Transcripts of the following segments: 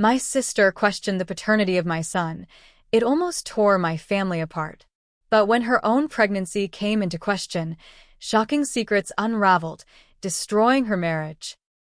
My sister questioned the paternity of my son. It almost tore my family apart. But when her own pregnancy came into question, shocking secrets unraveled, destroying her marriage.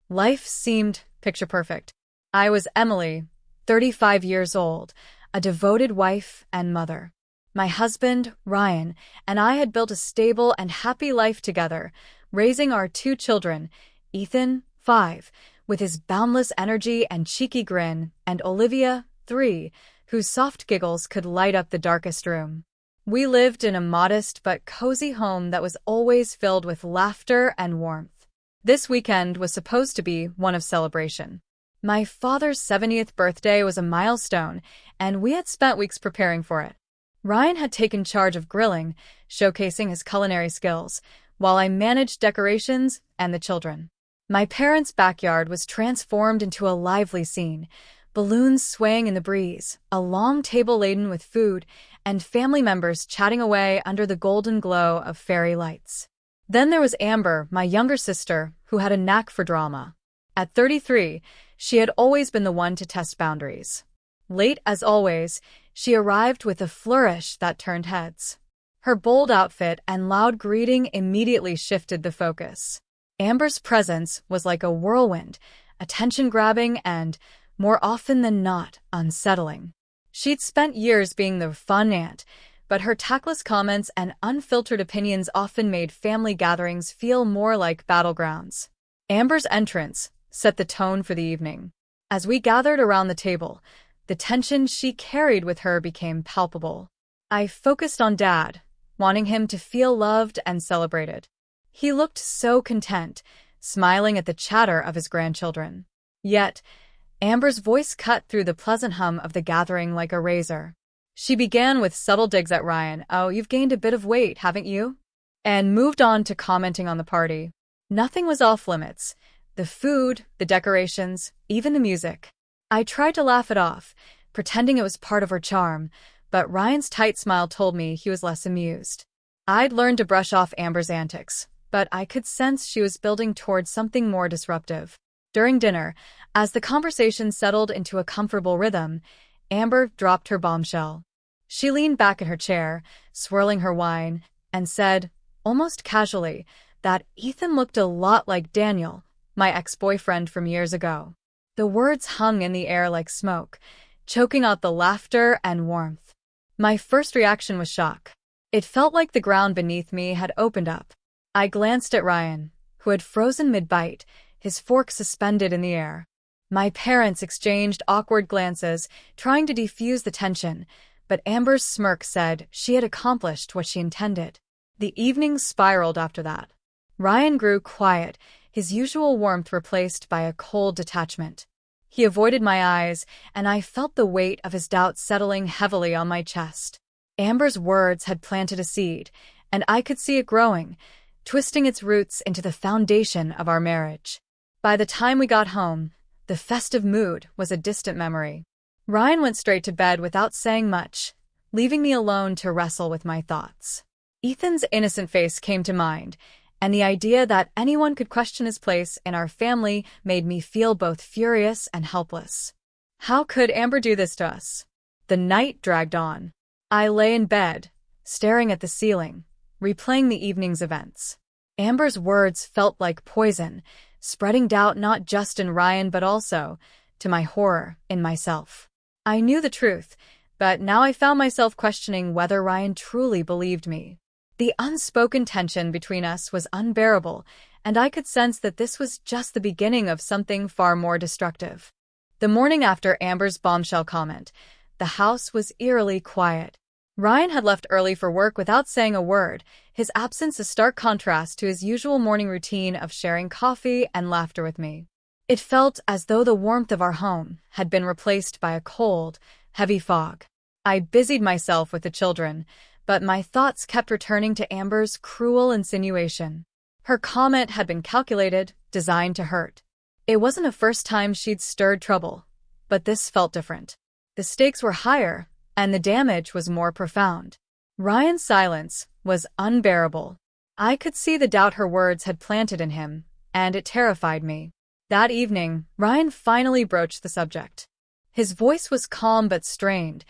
Life seemed picture perfect. I was Emily, 35 years old, a devoted wife and mother. My husband, Ryan, and I had built a stable and happy life together, raising our two children, Ethan, 5, with his boundless energy and cheeky grin, and Olivia, 3, whose soft giggles could light up the darkest room. We lived in a modest but cozy home that was always filled with laughter and warmth. This weekend was supposed to be one of celebration. My father's 70th birthday was a milestone, and we had spent weeks preparing for it. Ryan had taken charge of grilling, showcasing his culinary skills, while I managed decorations and the children. My parents' backyard was transformed into a lively scene, balloons swaying in the breeze, a long table laden with food, and family members chatting away under the golden glow of fairy lights. Then there was Amber, my younger sister, who had a knack for drama. At 33, she had always been the one to test boundaries. Late as always, she arrived with a flourish that turned heads. Her bold outfit and loud greeting immediately shifted the focus. Amber's presence was like a whirlwind, attention-grabbing and, more often than not, unsettling. She'd spent years being the fun aunt, but her tactless comments and unfiltered opinions often made family gatherings feel more like battlegrounds. Amber's entrance set the tone for the evening. As we gathered around the table, the tension she carried with her became palpable. I focused on Dad, wanting him to feel loved and celebrated. He looked so content, smiling at the chatter of his grandchildren. Yet, Amber's voice cut through the pleasant hum of the gathering like a razor. She began with subtle digs at Ryan. "Oh, you've gained a bit of weight, haven't you?" And moved on to commenting on the party. Nothing was off limits. The food, the decorations, even the music. I tried to laugh it off, pretending it was part of her charm, but Ryan's tight smile told me he was less amused. I'd learned to brush off Amber's antics, but I could sense she was building towards something more disruptive. During dinner, as the conversation settled into a comfortable rhythm, Amber dropped her bombshell. She leaned back in her chair, swirling her wine, and said, almost casually, that Ethan looked a lot like Daniel, my ex-boyfriend from years ago. The words hung in the air like smoke, choking out the laughter and warmth. My first reaction was shock. It felt like the ground beneath me had opened up. I glanced at Ryan, who had frozen mid-bite, his fork suspended in the air. My parents exchanged awkward glances, trying to defuse the tension, but Amber's smirk said she had accomplished what she intended. The evening spiraled after that. Ryan grew quiet, his usual warmth replaced by a cold detachment. He avoided my eyes, and I felt the weight of his doubt settling heavily on my chest. Amber's words had planted a seed, and I could see it growing, twisting its roots into the foundation of our marriage. By the time we got home, the festive mood was a distant memory. Ryan went straight to bed without saying much, leaving me alone to wrestle with my thoughts. Ethan's innocent face came to mind, and the idea that anyone could question his place in our family made me feel both furious and helpless. How could Amber do this to us? The night dragged on. I lay in bed, staring at the ceiling, replaying the evening's events. Amber's words felt like poison, spreading doubt not just in Ryan but also, to my horror, in myself. I knew the truth, but now I found myself questioning whether Ryan truly believed me. The unspoken tension between us was unbearable, and I could sense that this was just the beginning of something far more destructive. The morning after Amber's bombshell comment, the house was eerily quiet. Ryan had left early for work without saying a word, his absence a stark contrast to his usual morning routine of sharing coffee and laughter with me. It felt as though the warmth of our home had been replaced by a cold, heavy fog. I busied myself with the children, but my thoughts kept returning to Amber's cruel insinuation. Her comment had been calculated, designed to hurt. It wasn't the first time she'd stirred trouble, but this felt different. The stakes were higher, and the damage was more profound. Ryan's silence was unbearable. I could see the doubt her words had planted in him, and it terrified me. That evening, Ryan finally broached the subject. His voice was calm but strained,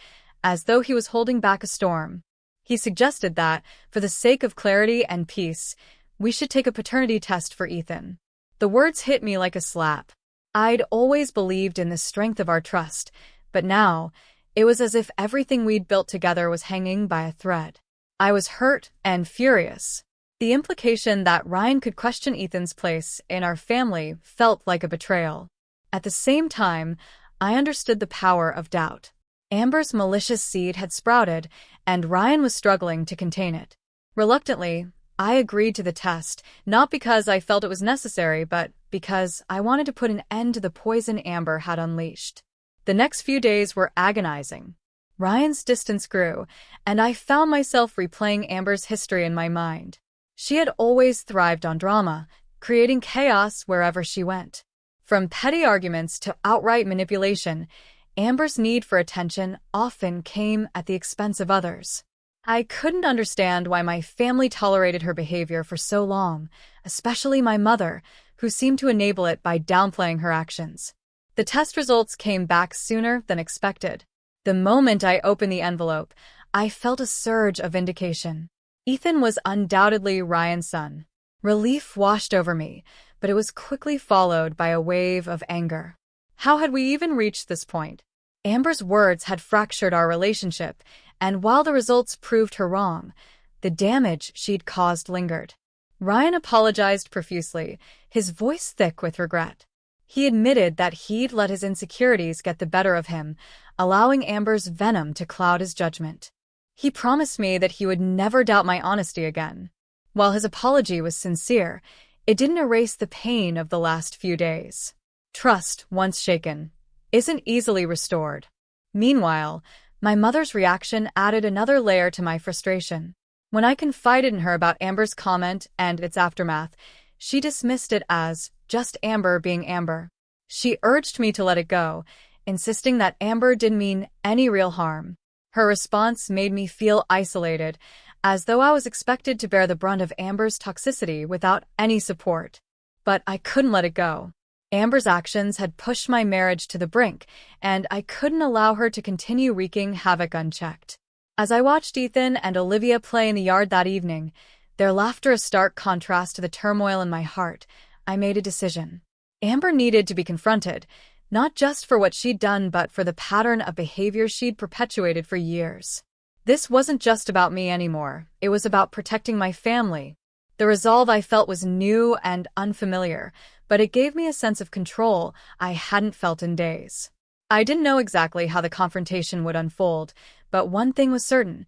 as though he was holding back a storm. He suggested that, for the sake of clarity and peace, we should take a paternity test for Ethan. The words hit me like a slap. I'd always believed in the strength of our trust, but now, it was as if everything we'd built together was hanging by a thread. I was hurt and furious. The implication that Ryan could question Ethan's place in our family felt like a betrayal. At the same time, I understood the power of doubt. Amber's malicious seed had sprouted, and Ryan was struggling to contain it. Reluctantly, I agreed to the test, not because I felt it was necessary, but because I wanted to put an end to the poison Amber had unleashed. The next few days were agonizing. Ryan's distance grew, and I found myself replaying Amber's history in my mind. She had always thrived on drama, creating chaos wherever she went. From petty arguments to outright manipulation, Amber's need for attention often came at the expense of others. I couldn't understand why my family tolerated her behavior for so long, especially my mother, who seemed to enable it by downplaying her actions. The test results came back sooner than expected. The moment I opened the envelope, I felt a surge of vindication. Ethan was undoubtedly Ryan's son. Relief washed over me, but it was quickly followed by a wave of anger. How had we even reached this point? Amber's words had fractured our relationship, and while the results proved her wrong, the damage she'd caused lingered. Ryan apologized profusely, his voice thick with regret. He admitted that he'd let his insecurities get the better of him, allowing Amber's venom to cloud his judgment. He promised me that he would never doubt my honesty again. While his apology was sincere, it didn't erase the pain of the last few days. Trust, once shaken, isn't easily restored. Meanwhile, my mother's reaction added another layer to my frustration. When I confided in her about Amber's comment and its aftermath, she dismissed it as just Amber being Amber. She urged me to let it go, insisting that Amber didn't mean any real harm. Her response made me feel isolated, as though I was expected to bear the brunt of Amber's toxicity without any support. But I couldn't let it go. Amber's actions had pushed my marriage to the brink, and I couldn't allow her to continue wreaking havoc unchecked. As I watched Ethan and Olivia play in the yard that evening, their laughter a stark contrast to the turmoil in my heart, I made a decision. Amber needed to be confronted, not just for what she'd done but for the pattern of behavior she'd perpetuated for years. This wasn't just about me anymore, it was about protecting my family. The resolve I felt was new and unfamiliar, but it gave me a sense of control I hadn't felt in days. I didn't know exactly how the confrontation would unfold, but one thing was certain: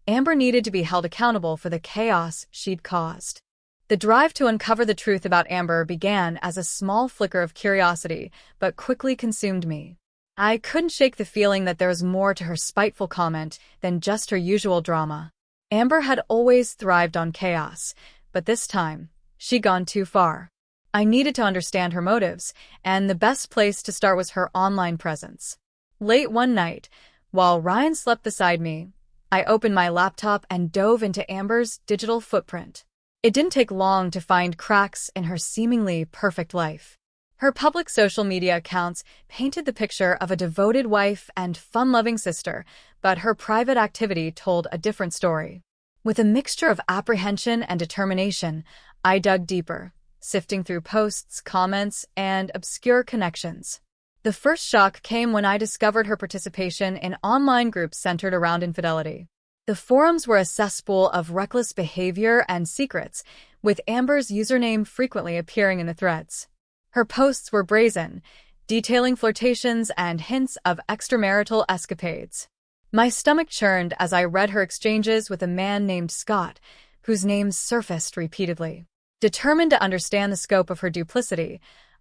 Amber needed to be held accountable for the chaos she'd caused. The drive to uncover the truth about Amber began as a small flicker of curiosity, but quickly consumed me. I couldn't shake the feeling that there was more to her spiteful comment than just her usual drama. Amber had always thrived on chaos, but this time, she'd gone too far. I needed to understand her motives, and the best place to start was her online presence. Late one night, while Ryan slept beside me, I opened my laptop and dove into Amber's digital footprint. It didn't take long to find cracks in her seemingly perfect life. Her public social media accounts painted the picture of a devoted wife and fun-loving sister, but her private activity told a different story. With a mixture of apprehension and determination, I dug deeper, sifting through posts, comments, and obscure connections. The first shock came when I discovered her participation in online groups centered around infidelity. The forums were a cesspool of reckless behavior and secrets, with Amber's username frequently appearing in the threads. Her posts were brazen, detailing flirtations and hints of extramarital escapades. My stomach churned as I read her exchanges with a man named Scott, whose name surfaced repeatedly. Determined to understand the scope of her duplicity,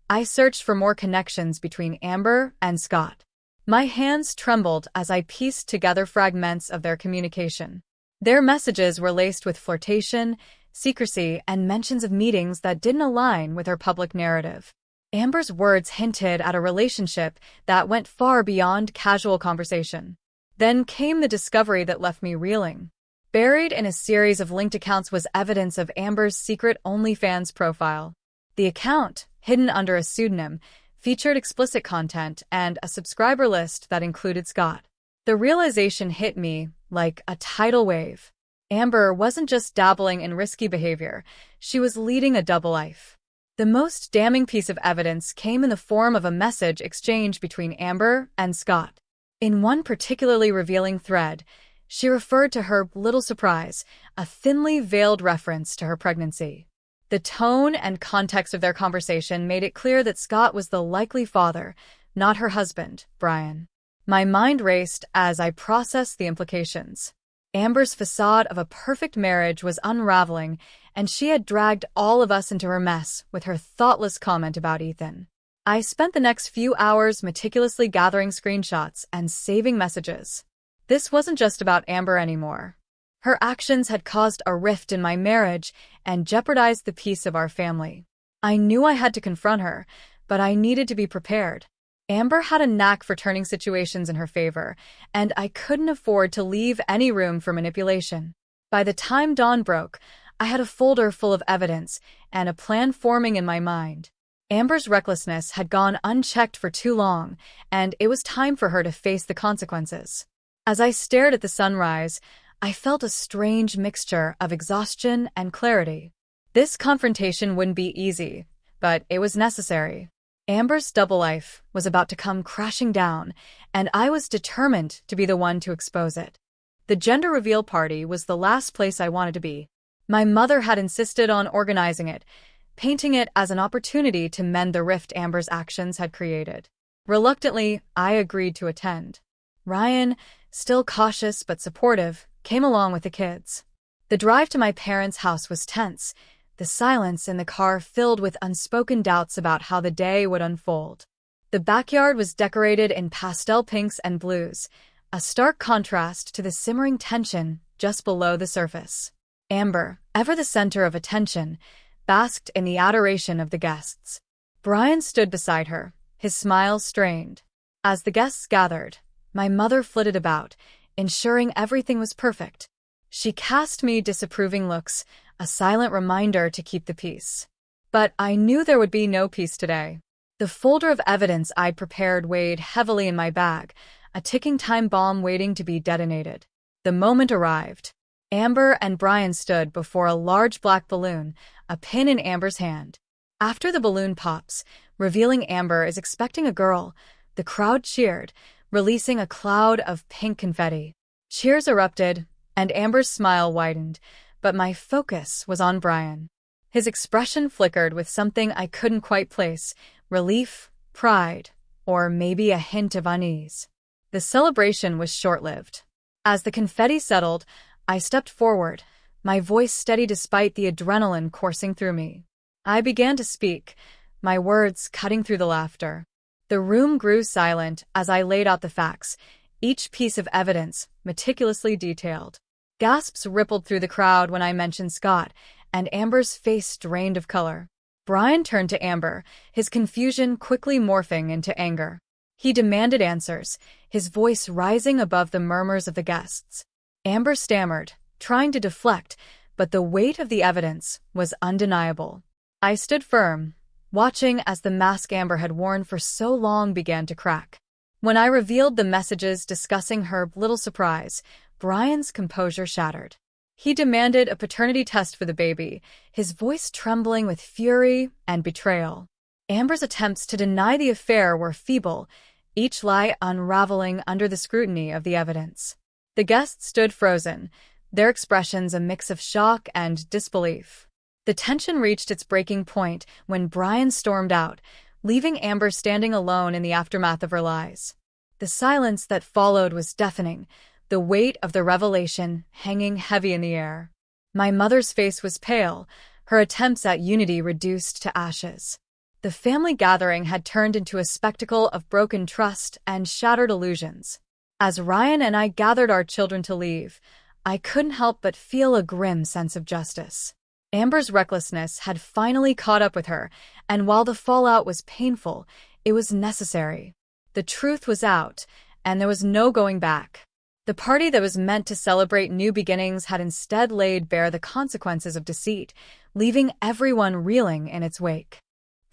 I searched for more connections between Amber and Scott. My hands trembled as I pieced together fragments of their communication. Their messages were laced with flirtation, secrecy, and mentions of meetings that didn't align with her public narrative. Amber's words hinted at a relationship that went far beyond casual conversation. Then came the discovery that left me reeling. Buried in a series of linked accounts was evidence of Amber's secret OnlyFans profile. The account, hidden under a pseudonym, featured explicit content, and a subscriber list that included Scott. The realization hit me like a tidal wave. Amber wasn't just dabbling in risky behavior, she was leading a double life. The most damning piece of evidence came in the form of a message exchange between Amber and Scott. In one particularly revealing thread, she referred to her little surprise, a thinly veiled reference to her pregnancy. The tone and context of their conversation made it clear that Scott was the likely father, not her husband, Brian. My mind raced as I processed the implications. Amber's facade of a perfect marriage was unraveling, and she had dragged all of us into her mess with her thoughtless comment about Ethan. I spent the next few hours meticulously gathering screenshots and saving messages. This wasn't just about Amber anymore. Her actions had caused a rift in my marriage and jeopardized the peace of our family. I knew I had to confront her, but I needed to be prepared. Amber had a knack for turning situations in her favor, and I couldn't afford to leave any room for manipulation. By the time dawn broke, I had a folder full of evidence and a plan forming in my mind. Amber's recklessness had gone unchecked for too long, and it was time for her to face the consequences. As I stared at the sunrise, I felt a strange mixture of exhaustion and clarity. This confrontation wouldn't be easy, but it was necessary. Amber's double life was about to come crashing down, and I was determined to be the one to expose it. The gender reveal party was the last place I wanted to be. My mother had insisted on organizing it, painting it as an opportunity to mend the rift Amber's actions had created. Reluctantly, I agreed to attend. Ryan, still cautious but supportive, came along with the kids. The drive to my parents' house was tense, the silence in the car filled with unspoken doubts about how the day would unfold. The backyard was decorated in pastel pinks and blues, a stark contrast to the simmering tension just below the surface. Amber, ever the center of attention, basked in the adoration of the guests. Brian stood beside her, his smile strained. As the guests gathered, my mother flitted about, ensuring everything was perfect. She cast me disapproving looks, a silent reminder to keep the peace. But I knew there would be no peace today. The folder of evidence I'd prepared weighed heavily in my bag, a ticking time bomb waiting to be detonated. The moment arrived. Amber and Brian stood before a large black balloon, a pin in Amber's hand. After the balloon pops, revealing Amber is expecting a girl, the crowd cheered, releasing a cloud of pink confetti. Cheers erupted, and Amber's smile widened, but my focus was on Brian. His expression flickered with something I couldn't quite place: relief, pride, or maybe a hint of unease. The celebration was short-lived. As the confetti settled, I stepped forward, my voice steady despite the adrenaline coursing through me. I began to speak, my words cutting through the laughter. The room grew silent as I laid out the facts, each piece of evidence meticulously detailed. Gasps rippled through the crowd when I mentioned Scott, and Amber's face drained of color. Brian turned to Amber, his confusion quickly morphing into anger. He demanded answers, his voice rising above the murmurs of the guests. Amber stammered, trying to deflect, but the weight of the evidence was undeniable. I stood firm, watching as the mask Amber had worn for so long began to crack. When I revealed the messages discussing her little surprise, Brian's composure shattered. He demanded a paternity test for the baby, his voice trembling with fury and betrayal. Amber's attempts to deny the affair were feeble, each lie unraveling under the scrutiny of the evidence. The guests stood frozen, their expressions a mix of shock and disbelief. The tension reached its breaking point when Brian stormed out, leaving Amber standing alone in the aftermath of her lies. The silence that followed was deafening, the weight of the revelation hanging heavy in the air. My mother's face was pale, her attempts at unity reduced to ashes. The family gathering had turned into a spectacle of broken trust and shattered illusions. As Ryan and I gathered our children to leave, I couldn't help but feel a grim sense of justice. Amber's recklessness had finally caught up with her, and while the fallout was painful, it was necessary. The truth was out, and there was no going back. The party that was meant to celebrate new beginnings had instead laid bare the consequences of deceit, leaving everyone reeling in its wake.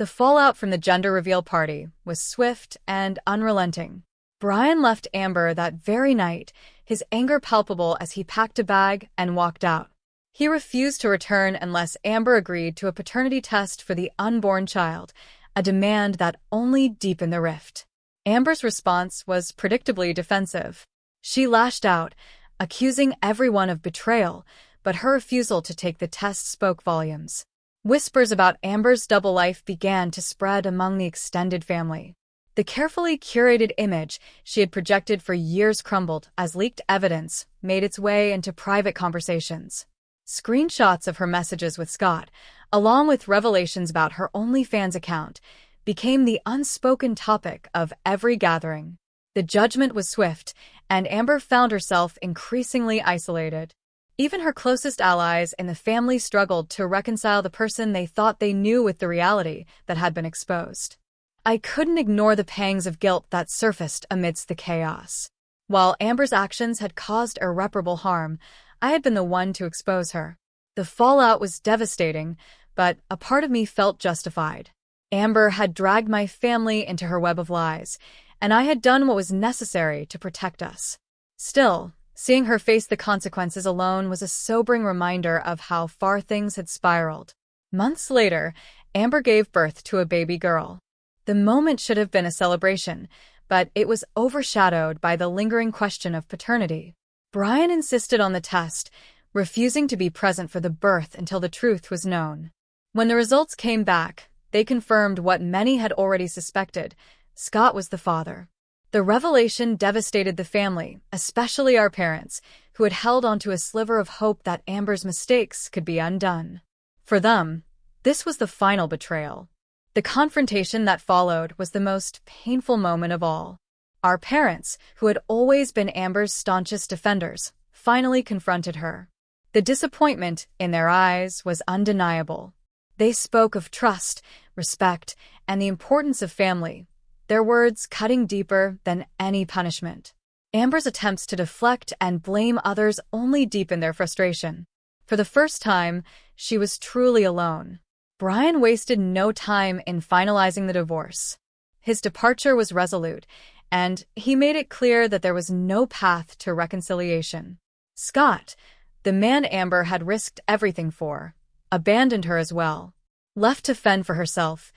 The fallout from the gender reveal party was swift and unrelenting. Brian left Amber that very night, his anger palpable as he packed a bag and walked out. He refused to return unless Amber agreed to a paternity test for the unborn child, a demand that only deepened the rift. Amber's response was predictably defensive. She lashed out, accusing everyone of betrayal, but her refusal to take the test spoke volumes. Whispers about Amber's double life began to spread among the extended family. The carefully curated image she had projected for years crumbled as leaked evidence made its way into private conversations. Screenshots of her messages with Scott, along with revelations about her OnlyFans account, became the unspoken topic of every gathering. The judgment was swift, and Amber found herself increasingly isolated. Even her closest allies in the family struggled to reconcile the person they thought they knew with the reality that had been exposed. I couldn't ignore the pangs of guilt that surfaced amidst the chaos. While Amber's actions had caused irreparable harm, I had been the one to expose her. The fallout was devastating, but a part of me felt justified. Amber had dragged my family into her web of lies, and I had done what was necessary to protect us. Still, seeing her face the consequences alone was a sobering reminder of how far things had spiraled. Months later, Amber gave birth to a baby girl. The moment should have been a celebration, but it was overshadowed by the lingering question of paternity. Brian insisted on the test, refusing to be present for the birth until the truth was known. When the results came back, they confirmed what many had already suspected: Scott was the father. The revelation devastated the family, especially our parents, who had held onto a sliver of hope that Amber's mistakes could be undone. For them, this was the final betrayal. The confrontation that followed was the most painful moment of all. Our parents, who had always been Amber's staunchest defenders, finally confronted her. The disappointment in their eyes was undeniable. They spoke of trust, respect, and the importance of family, their words cutting deeper than any punishment. Amber's attempts to deflect and blame others only deepened their frustration. For the first time, she was truly alone. Brian wasted no time in finalizing the divorce. His departure was resolute, and he made it clear that there was no path to reconciliation. Scott, the man Amber had risked everything for, abandoned her as well. Left to fend for herself,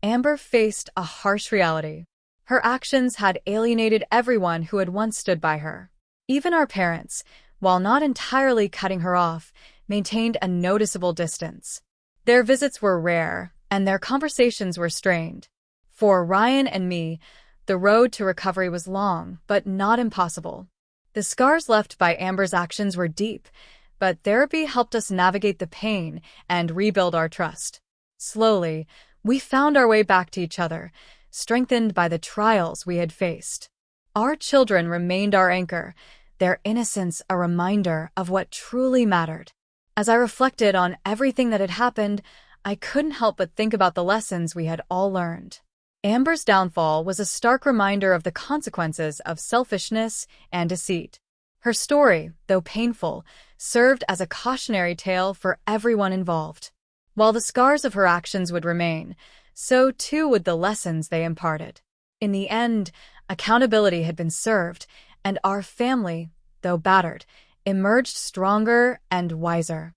Amber faced a harsh reality. Her actions had alienated everyone who had once stood by her. Even our parents, while not entirely cutting her off, maintained a noticeable distance. Their visits were rare, and their conversations were strained. For Ryan and me, the road to recovery was long, but not impossible. The scars left by Amber's actions were deep, but therapy helped us navigate the pain and rebuild our trust. Slowly, we found our way back to each other, strengthened by the trials we had faced. Our children remained our anchor, their innocence a reminder of what truly mattered. As I reflected on everything that had happened, I couldn't help but think about the lessons we had all learned. Amber's downfall was a stark reminder of the consequences of selfishness and deceit. Her story, though painful, served as a cautionary tale for everyone involved. While the scars of her actions would remain, so too would the lessons they imparted. In the end, accountability had been served, and our family, though battered, emerged stronger and wiser.